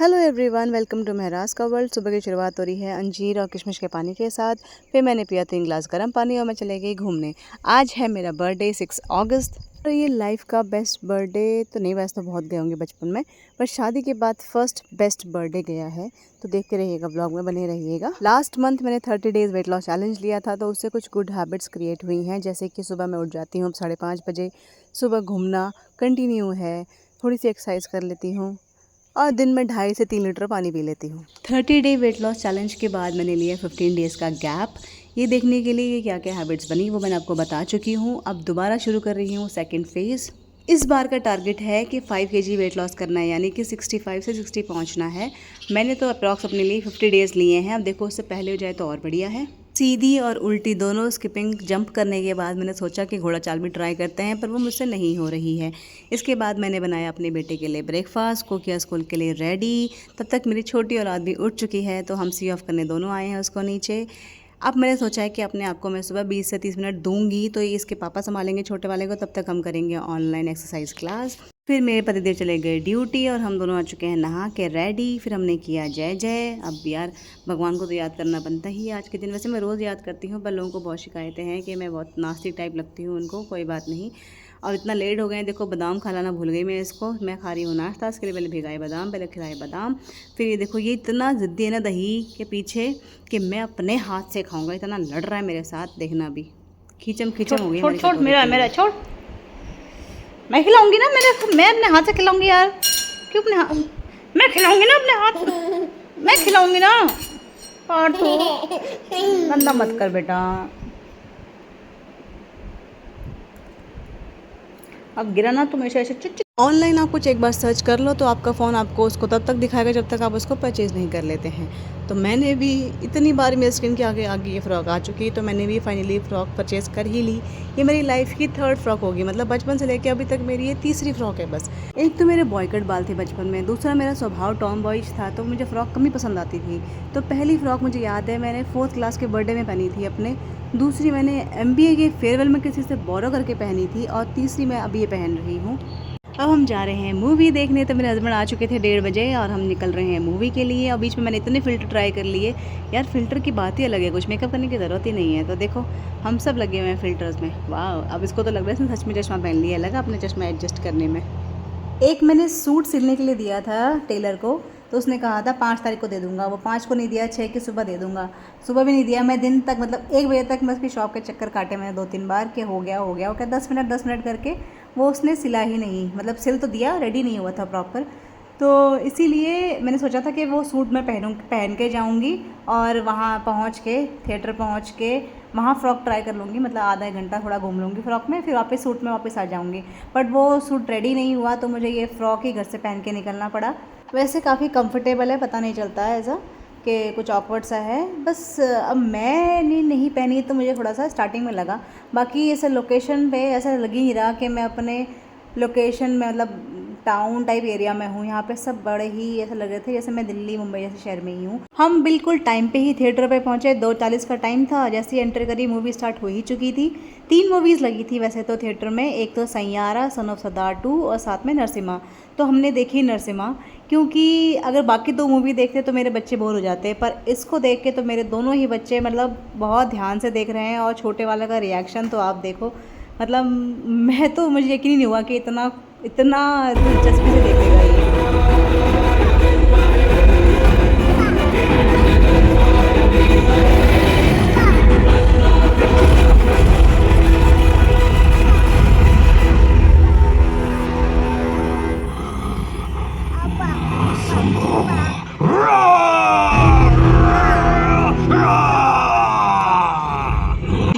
Hello everyone, welcome to महराज का world. सुबह की शुरुआत हो रही है अंजीर और किशमिश के पानी के साथ। फिर मैंने पिया 3 गिलास गर्म पानी और मैं चले गई घूमने। आज है मेरा बर्थडे 6 अगस्त। तो ये लाइफ का बेस्ट बर्थडे तो नहीं, वैसे तो बहुत गए होंगे बचपन में, पर शादी के बाद फर्स्ट बेस्ट बर्थडे गया है। तो देखते रहिएगा, ब्लॉग में बने रहिएगा। लास्ट मंथ मैंने 30 डेज वेट लॉस चैलेंज लिया था, तो उससे कुछ गुड हैबिट्स क्रिएट हुई हैं। जैसे कि सुबह मैं उठ जाती हूँ 5:30 बजे। सुबह घूमना कंटिन्यू है, थोड़ी सी एक्सरसाइज कर लेती हूँ और दिन में 2.5 से 3 लीटर पानी पी लेती हूँ। 30 डे वेट लॉस चैलेंज के बाद मैंने लिया 15 डेज़ का गैप। ये देखने के लिए क्या क्या हैबिट्स बनी वो मैंने आपको बता चुकी हूँ। अब दोबारा शुरू कर रही हूँ सेकंड फेज़। इस बार का टारगेट है कि 5 kg वेट लॉस करना है, यानी कि 65 से 60 पहुँचना है। मैंने तो अप्रॉक्स अपने लिए 50 डेज़ लिए हैं। अब देखो, उससे पहले हो जाए तो और बढ़िया है। सीधी और उल्टी दोनों स्किपिंग जंप करने के बाद मैंने सोचा कि घोड़ा चाल भी ट्राई करते हैं, पर वो मुझसे नहीं हो रही है। इसके बाद मैंने बनाया अपने बेटे के लिए ब्रेकफास्ट को, किया स्कूल के लिए रेडी। तब तक मेरी छोटी औलाद भी उठ चुकी है, तो हम सी ऑफ करने दोनों आए हैं उसको नीचे। अब मैंने सोचा है कि अपने आप को मैं सुबह 20 से 30 मिनट दूंगी, तो ये इसके पापा संभालेंगे छोटे वाले को। तब तक हम करेंगे ऑनलाइन एक्सरसाइज क्लास। फिर मेरे पतिदेव चले गए ड्यूटी और हम दोनों आ चुके हैं नहा के रेडी। फिर हमने किया जय जय। अब यार, भगवान को तो याद करना बनता ही है आज के दिन। वैसे मैं रोज़ याद करती हूँ, पर लोगों को बहुत शिकायतें हैं कि मैं बहुत नास्तिक टाइप लगती हूँ उनको। कोई बात नहीं। और इतना लेट हो गए, देखो बादाम खिलाना भूल गई मैं इसको। मैं खा रही हूँ नाश्ता, इसके लिए पहले भिगाए बादाम, पहले खिलाए बादाम। फिर ये देखो, ये इतना ज़िद्दी है ना दही के पीछे कि मैं अपने हाथ से खाऊंगा। इतना लड़ रहा है मेरे साथ, देखना अभी। खींचम खींचम हो गई। छोड़ छोड़ मेरा छोड़। मैं खिलाऊंगी ना, मैं अपने हाथ से खिलाऊंगी यार। क्यों अपने हाथ? मैं खिलाऊंगी ना अपने हाथ। मैं खिलाऊंगी ना। और तो गंदा मत कर बेटा। अब गिरा ना तुम ऐसे ऐसे। ऑनलाइन आप कुछ एक बार सर्च कर लो तो आपका फ़ोन आपको उसको तब तक दिखाएगा जब तक आप उसको परचेज़ नहीं कर लेते हैं। तो मैंने भी इतनी बार मेरे स्क्रीन के आगे आगे ये फ़्रॉक आ चुकी, तो मैंने भी फाइनली फ़्रॉक परचेज़ कर ही ली। ये मेरी लाइफ़ की 3rd फ्रॉक होगी, मतलब बचपन से लेकर अभी तक मेरी ये 3री फ्रॉक है बस। एक तो मेरे बॉय कट बाल थे बचपन में, दूसरा मेरा स्वभाव टॉम बॉयज था, तो मुझे फ़्रॉक कम ही पसंद आती थी। तो पहली फ़्रॉक मुझे याद है मैंने 4th क्लास के बर्थडे में पहनी थी अपने। दूसरी मैंने MBA के फेयरवेल में किसी से बोरो करके पहनी थी, और तीसरी मैं अभी ये पहन रही हूँ। अब हम जा रहे हैं मूवी देखने। तो मेरे हस्बैंड आ चुके थे 1:30 बजे और हम निकल रहे हैं मूवी के लिए। और बीच में मैंने इतने फ़िल्टर ट्राई कर लिए यार, फ़िल्टर की बात ही अलग है, कुछ मेकअप करने की ज़रूरत ही नहीं है। तो देखो, हम सब लगे हुए हैं फ़िल्टर्स में। वाह, अब इसको तो लग रहा है इसने सच में चश्मा पहन लिया। लगा अपने चश्मा एडजस्ट करने में। एक मैंने सूट सिलने के लिए दिया था टेलर को, तो उसने कहा था 5 तारीख को दे दूंगा। वो 5 को नहीं दिया, 6 की सुबह दे दूंगा। सुबह भी नहीं दिया। मैं दिन तक, मतलब 1 बजे तक मैं उसकी शॉप के चक्कर काटे मैंने 2-3 बार कि हो गया हो गया। वो क्या 10 मिनट करके वो उसने सिला ही नहीं, मतलब सिल तो दिया, रेडी नहीं हुआ था प्रॉपर। तो इसीलिए मैंने सोचा था कि वो सूट मैं पहन के जाऊँगी और वहाँ पहुँच के, थिएटर पहुँच के वहाँ फ़्रॉक ट्राई कर लूँगी, मतलब आधा 1 घंटा थोड़ा घूम लूँगी फ़्रॉक में, फिर वापस सूट में वापस आ जाऊँगी। बट वो सूट रेडी नहीं हुआ, तो मुझे ये फ़्रॉक ही घर से पहन के निकलना पड़ा। वैसे काफ़ी कंफर्टेबल है, पता नहीं चलता है ऐसा कि कुछ ऑकवर्ड सा है। बस अब मैंने नहीं पहनी तो मुझे थोड़ा सा स्टार्टिंग में लगा। बाकी ऐसे लोकेशन पे ऐसा लग ही नहीं रहा कि मैं अपने लोकेशन में, मतलब टाउन टाइप एरिया में हूँ। यहाँ पे सब बड़े ही ऐसा लग रहे थे जैसे मैं दिल्ली मुंबई जैसे शहर में ही हूँ। हम बिल्कुल टाइम पे ही थिएटर पे पहुँचे। 2:40 का टाइम था। जैसे ही एंटर करी, मूवी स्टार्ट हो ही चुकी थी। 3 मूवीज़ लगी थी वैसे तो थिएटर में। एक तो सैयारा, सन ऑफ सरदार 2 और साथ में नरसिम्हा। तो हमने देखी नरसिम्हा, क्योंकि अगर बाकी 2 मूवी देखते तो मेरे बच्चे बोर हो जाते, पर इसको देख के तो मेरे दोनों ही बच्चे मतलब बहुत ध्यान से देख रहे हैं। और छोटे वाले का रिएक्शन तो आप देखो, मतलब मैं तो, मुझे यकीन ही नहीं हुआ कि इतना दिलचस्पी से देखेगा ये।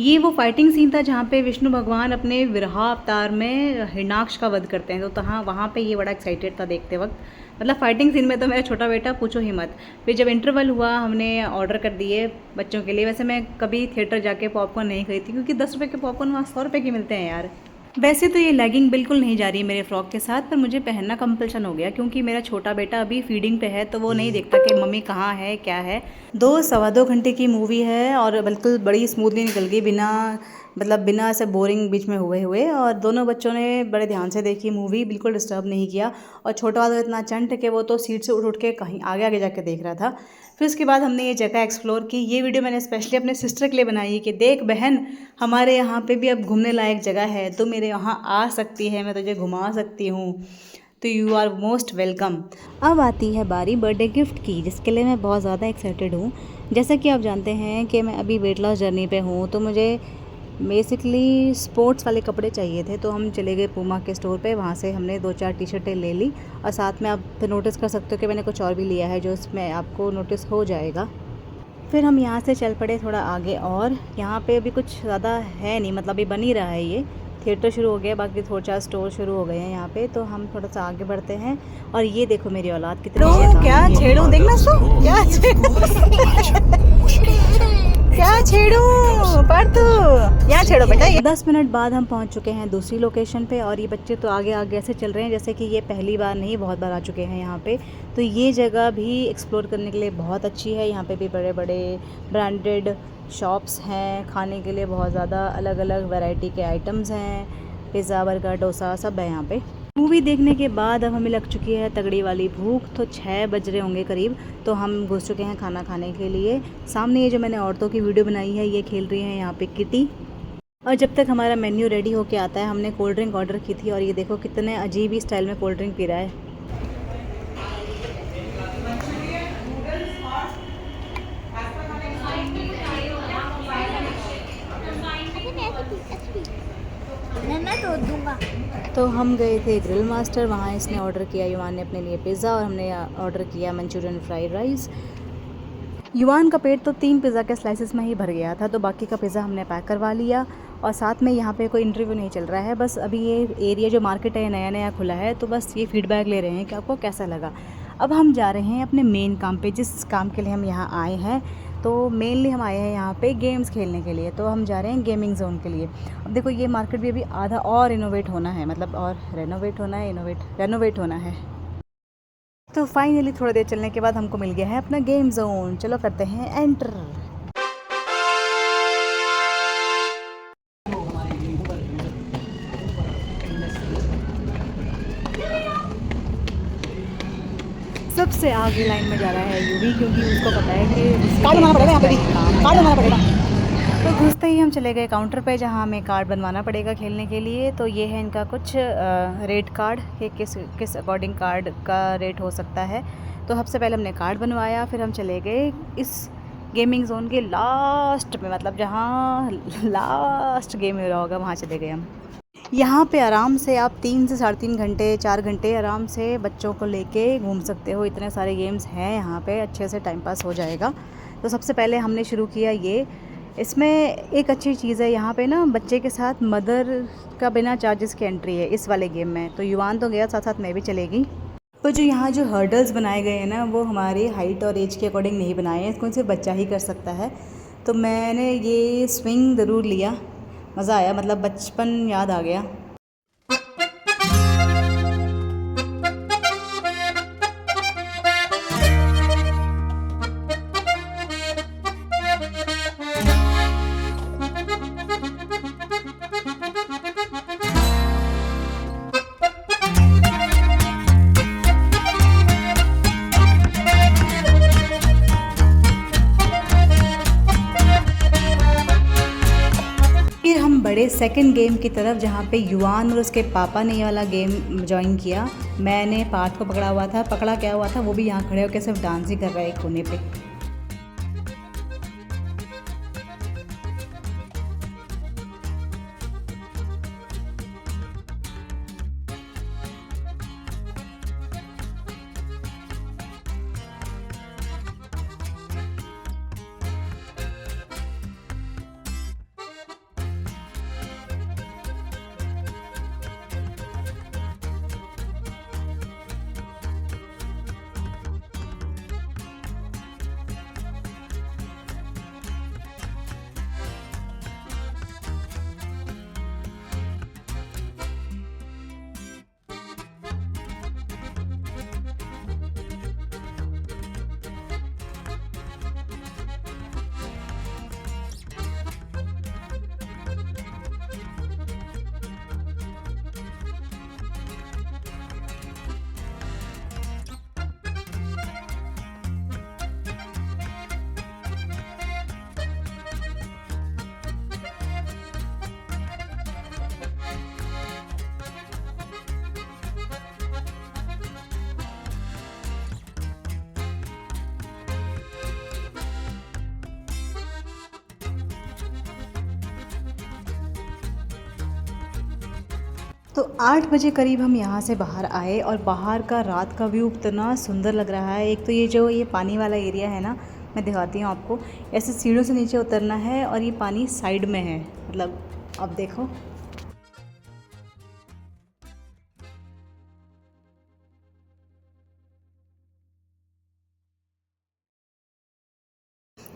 ये वो फाइटिंग सीन था जहाँ पे विष्णु भगवान अपने विरहा अवतार में हिरणाक्ष का वध करते हैं। तो वहाँ पे ये बड़ा एक्साइटेड था देखते वक्त। मतलब फाइटिंग सीन में तो मेरा छोटा बेटा पूछो ही मत। फिर जब इंटरवल हुआ, हमने ऑर्डर कर दिए बच्चों के लिए। वैसे मैं कभी थिएटर जाके पॉपकॉर्न नहीं खरीदती, क्योंकि 10 रुपये के पॉपकॉर्न वहाँ 100 रुपये के मिलते हैं यार। वैसे तो ये लेगिंग बिल्कुल नहीं जा रही है मेरे फ्रॉक के साथ, पर मुझे पहनना कंपल्सन हो गया, क्योंकि मेरा छोटा बेटा अभी फीडिंग पे है, तो वो नहीं देखता कि मम्मी कहाँ है क्या है। 2 सवा 2 घंटे की मूवी है और बिल्कुल बड़ी स्मूथली निकल गई, बिना मतलब बिना ऐसे बोरिंग बीच में हुए हुए। और दोनों बच्चों ने बड़े ध्यान से देखी मूवी, बिल्कुल डिस्टर्ब नहीं किया। और छोटा वाला तो इतना चंट कि वो तो सीट से उठ उठ के कहीं आगे आगे जाके देख रहा था। फिर उसके बाद हमने ये जगह एक्सप्लोर की। ये वीडियो मैंने स्पेशली अपने सिस्टर के लिए बनाई कि देख बहन, हमारे यहाँ पे भी अब घूमने लायक जगह है, तो मेरे यहाँ आ सकती है, मैं तुझे घुमा सकती हूँ, तो यू आर मोस्ट वेलकम। अब आती है बारी बर्थडे गिफ्ट की, जिसके लिए मैं बहुत ज़्यादा एक्साइटेड हूँ। जैसा कि आप जानते हैं कि मैं अभी वेट लॉस जर्नी पे हूँ, तो मुझे बेसिकली स्पोर्ट्स वाले कपड़े चाहिए थे। तो हम चले गए पूमा के स्टोर पे, वहाँ से हमने 2-4 टी शर्टें ले ली। और साथ में आप नोटिस कर सकते हो कि मैंने कुछ और भी लिया है, जो उसमें आपको नोटिस हो जाएगा। फिर हम यहाँ से चल पड़े थोड़ा आगे, और यहाँ पे अभी कुछ ज़्यादा है नहीं, मतलब अभी बन ही रहा है। ये थिएटर शुरू हो गया, बाकी 2-4 स्टोर शुरू हो गए हैं यहाँ पे। तो हम थोड़ा सा आगे बढ़ते हैं। और ये देखो मेरी औलाद कितनी क्या छेड़ू, देखना सो क्या क्या छेड़ू पर तू यहाँ छेड़ो बेटा। 10 मिनट बाद हम पहुँच चुके हैं दूसरी लोकेशन पे। और ये बच्चे तो आगे आगे ऐसे चल रहे हैं जैसे कि ये पहली बार नहीं, बहुत बार आ चुके हैं यहाँ पे। तो ये जगह भी एक्सप्लोर करने के लिए बहुत अच्छी है। यहाँ पे भी बड़े बड़े ब्रांडेड शॉप्स हैं, खाने के लिए बहुत ज़्यादा अलग अलग वैरायटी के आइटम्स हैं, पिज़्ज़ा बर्गर डोसा सब है यहाँ पे। मूवी देखने के बाद अब हमें लग चुकी है तगड़ी वाली भूख, तो 6 बज रहे होंगे करीब। तो हम घुस चुके हैं खाना खाने के लिए। सामने ये जो मैंने औरतों की वीडियो बनाई है, ये खेल रही हैं यहाँ पे किटी। और जब तक हमारा मेन्यू रेडी होके आता है, हमने कोल्ड ड्रिंक ऑर्डर की थी। और ये देखो कितने अजीब ही स्टाइल में कोल्ड ड्रिंक पी रहा है। मैं तो दूंगा। तो हम गए थे ग्रिल मास्टर, वहाँ इसने ऑर्डर किया, युवान ने अपने लिए पिज़्ज़ा और हमने ऑर्डर किया मंचूरियन फ्राइड राइस। युवान का पेट तो 3 पिज़्ज़ा के स्लाइसेस में ही भर गया था, तो बाकी का पिज़्ज़ा हमने पैक करवा लिया। और साथ में यहाँ पे कोई इंटरव्यू नहीं चल रहा है, बस अभी ये एरिया जो मार्केट है नया नया खुला है, तो बस ये फीडबैक ले रहे हैं कि आपको कैसा लगा। अब हम जा रहे हैं अपने मेन काम पे, जिस काम के लिए हम यहाँ आए हैं। तो मेनली हम आए हैं यहाँ पे गेम्स खेलने के लिए, तो हम जा रहे हैं गेमिंग जोन के लिए। अब देखो ये मार्केट भी अभी आधा और इनोवेट होना है, मतलब और रेनोवेट होना है, रेनोवेट होना है। तो फाइनली थोड़ी देर चलने के बाद हमको मिल गया है अपना गेम जोन। चलो करते हैं एंटर। सबसे आगे लाइन में जा रहा है यूवी, क्योंकि उसको पता है कि कार्ड बनवाना पड़ेगा, यहाँ पे भी कार्ड बनवाना पड़ेगा। तो घुसते ही हम चले गए काउंटर पे, जहाँ हमें कार्ड बनवाना पड़ेगा खेलने के लिए। तो ये है इनका कुछ रेट कार्ड कि किस अकॉर्डिंग कार्ड का रेट हो सकता है। तो सबसे पहले हमने कार्ड बनवाया, फिर हम चले गए इस गेमिंग जोन के लास्ट में, मतलब जहाँ लास्ट गेम हो रहा होगा वहाँ चले गए हम। यहाँ पे आराम से आप 3 से 3.5 घंटे 4 घंटे आराम से बच्चों को लेके घूम सकते हो। इतने सारे गेम्स हैं यहाँ पे, अच्छे से टाइम पास हो जाएगा। तो सबसे पहले हमने शुरू किया ये। इसमें एक अच्छी चीज़ है यहाँ पे ना, बच्चे के साथ मदर का बिना चार्जेस की एंट्री है इस वाले गेम में। तो युवान तो गया, साथ साथ मैं भी चलेगी। तो जो यहाँ जो हर्डल्स बनाए गए हैं ना, वो हमारी हाइट और एज के अकॉर्डिंग नहीं बनाए हैं, इसको सिर्फ बच्चा ही कर सकता है। तो मैंने ये स्विंग ज़रूर लिया, मज़ा आया, मतलब बचपन याद आ गया। बड़े सेकंड गेम की तरफ, जहाँ पे युवान और उसके पापा ने ये वाला गेम ज्वाइन किया। मैंने पार्थ को पकड़ा हुआ था, पकड़ा क्या हुआ था, वो भी यहाँ खड़े होकर सिर्फ डांस ही कर रहा है एक कोने पे। तो 8 बजे करीब हम यहाँ से बाहर आए और बाहर का रात का व्यू इतना सुंदर लग रहा है। एक तो ये पानी वाला एरिया है ना, मैं दिखाती हूँ आपको। ऐसे सीढ़ियों से नीचे उतरना है और ये पानी साइड में है, मतलब अब देखो।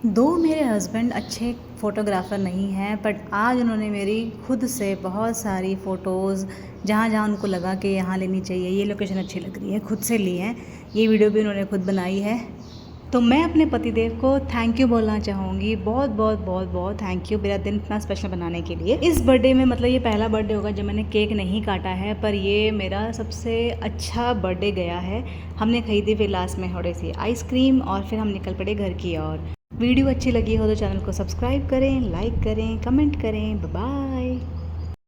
दो मेरे हस्बैंड अच्छे फ़ोटोग्राफ़र नहीं हैं, बट आज उन्होंने मेरी खुद से बहुत सारी फ़ोटोज़ जहाँ जहाँ उनको लगा कि यहाँ लेनी चाहिए, ये लोकेशन अच्छी लग रही है, खुद से ली हैं। ये वीडियो भी उन्होंने खुद बनाई है। तो मैं अपने पतिदेव को थैंक यू बोलना चाहूँगी, बहुत बहुत बहुत बहुत थैंक यू मेरा दिन इतना स्पेशल बनाने के लिए। इस बर्थडे में मतलब ये पहला बर्थडे होगा जब मैंने केक नहीं काटा है, पर ये मेरा सबसे अच्छा बर्थडे गया है। हमने खरीदी फिर लास्ट में थोड़ी सी आइसक्रीम और फिर हम निकल पड़े घर की ओर। वीडियो अच्छी लगी हो तो चैनल को सब्सक्राइब करें, लाइक करें, कमेंट करें। Bye bye.